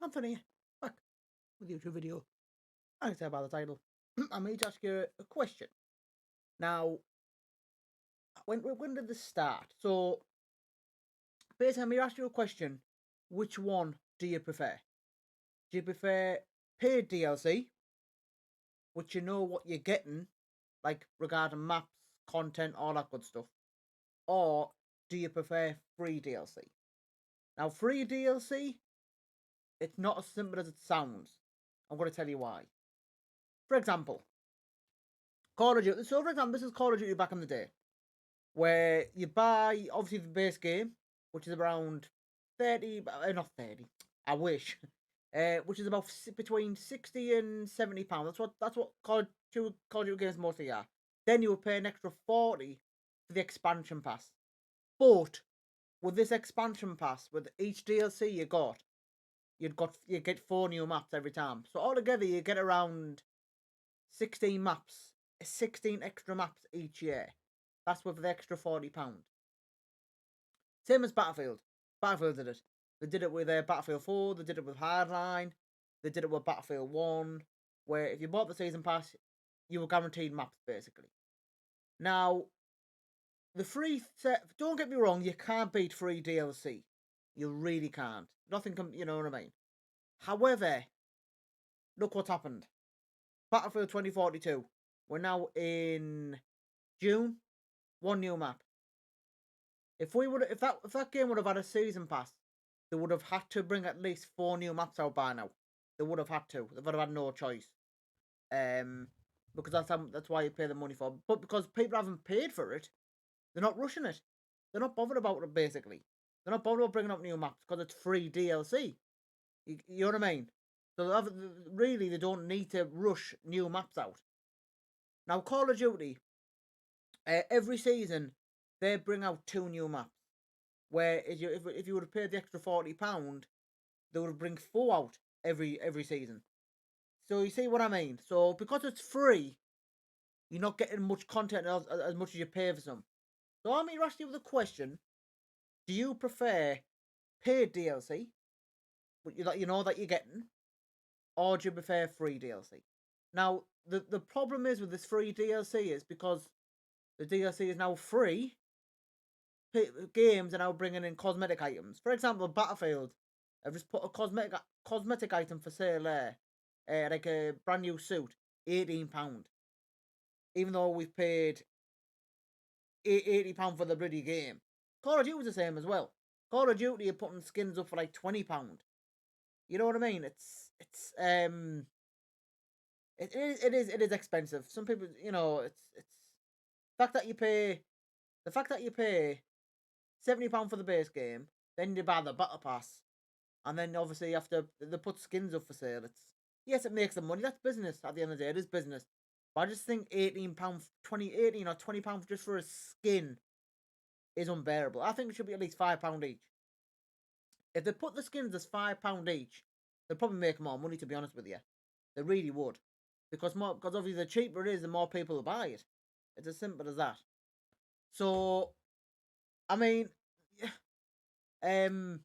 Anthony, back with the YouTube video. I can say about the title. I'm here to ask you a question. Now, when did this start? So, basically, I'm here to ask you a question. Which one do you prefer? Do you prefer paid DLC, which you know what you're getting, like regarding maps, content, all that good stuff? Or do you prefer free DLC? Now, free DLC, it's not as simple as it sounds. I'm going to tell you why. For example, Call of Duty. So, for example, this is Call of Duty back in the day, where you buy obviously the base game, which is around 30, not 30. I wish, which is about between 60 and 70 pounds. That's what Call of Duty games mostly are. Then you would pay an extra 40 for the expansion pass. But with this expansion pass, with each DLC you get 4 new maps every time. So altogether you get around 16 maps, 16 extra maps each year. That's with the extra £40. Same as Battlefield. Battlefield did it. They did it with Battlefield 4, they did it with Hardline, they did it with Battlefield 1, where if you bought the season pass, you were guaranteed maps basically. Now, the free set, don't get me wrong, you can't beat free DLC. You really can't. Nothing can, you know what I mean? However, look what's happened. Battlefield 2042. We're now in June. 1 new map. If that game would have had a season pass, they would have had to bring at least 4 new maps out by now. They would have had to. They would have had no choice. Because that's why you pay the money for. But because people haven't paid for it, they're not rushing it. They're not bothered about it. Basically, they're not bothered about bringing up new maps because it's free DLC. You know what I mean? So really, they don't need to rush new maps out. Now, Call of Duty, every season they bring out 2 new maps. Where if you would have paid the extra £40, they would bring 4 out every season. So you see what I mean? So because it's free, you're not getting much content as much as you pay for some. So I'm here asking you with a question: do you prefer paid DLC, that you know that you're getting, or do you prefer free DLC? Now the problem is with this free DLC is because the DLC is now free. Games are now bringing in cosmetic items. For example, Battlefield have just put a cosmetic item for sale there, like a brand new suit, £18. Even though we've paid £80 for the bloody game. Call of Duty was the same as well. Call of Duty are putting skins up for like £20. You know what I mean? It is expensive. Some people, it's the fact that you pay £70 for the base game, then you buy the battle pass, and then obviously after they put skins up for sale. Yes, it makes them money. That's business. At the end of the day, it is business. But I just think £18, 18 or £20 just for a skin is unbearable. I think it should be at least £5 each. If they put the skins as £5 each, they'd probably make more money. To be honest with you, they really would, because obviously the cheaper it is, the more people will buy it. It's as simple as that. So, I mean, um,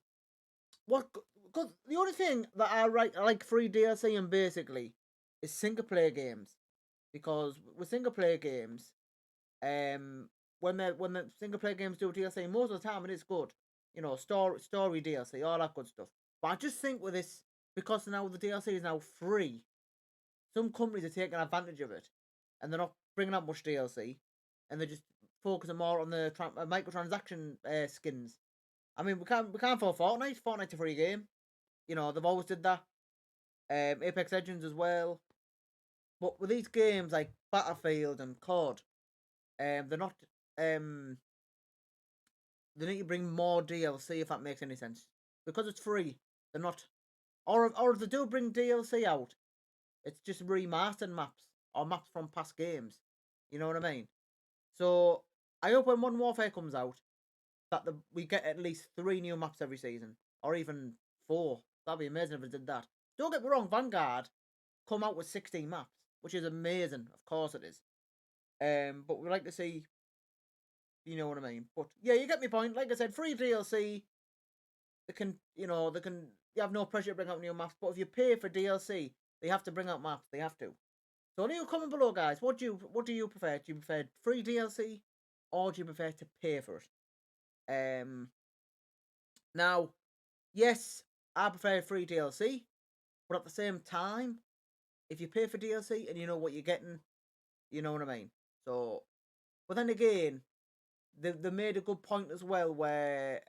what? Because the only thing that I like free DLC and basically is single player games, because with single player games, when the single player games do DLC, most of the time it is good. Story DLC, all that good stuff. But I just think with this, because now the DLC is now free, some companies are taking advantage of it, and they're not bringing out much DLC, and they're just focusing more on the microtransaction skins. I mean, we can't fall Fortnite. Fortnite's a free game. They've always did that. Apex Legends as well. But with these games like Battlefield and COD, they're not. They need to bring more DLC if that makes any sense. Because it's free, they're not. Or if they do bring DLC out, it's just remastered maps or maps from past games. You know what I mean? So I hope when Modern Warfare comes out that we get at least 3 new maps every season, or even 4. That'd be amazing if it did that. Don't get me wrong, Vanguard come out with 16 maps, which is amazing. Of course it is. But we'd like to see, you know what I mean. But yeah, you get my point. Like I said, free DLC they can, you have no pressure to bring out new maps. But if you pay for DLC, they have to bring out maps. They have to. So leave a comment below, guys. What do you prefer? Do you prefer free DLC, or do you prefer to pay for it? Now, yes, I prefer free DLC, but at the same time, if you pay for DLC and you know what you're getting, you know what I mean. So, but then again, they made a good point as well, where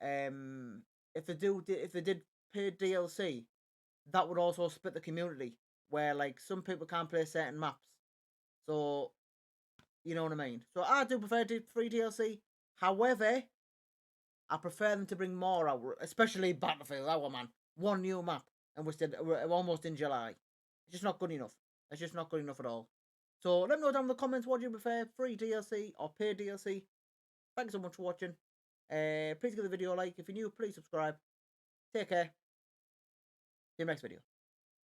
if they did pay DLC, that would also split the community, where like some people can't play certain maps. So you know what I mean. So I do prefer free DLC. However, I prefer them to bring more out, especially Battlefield. That one, man, one new map, and we're almost in July. It's just not good enough. It's just not good enough at all. So let me know down in the comments, what do you prefer, free DLC or paid DLC? Thanks so much for watching. Please give the video a like. If you're new, please subscribe. Take care. See you next video.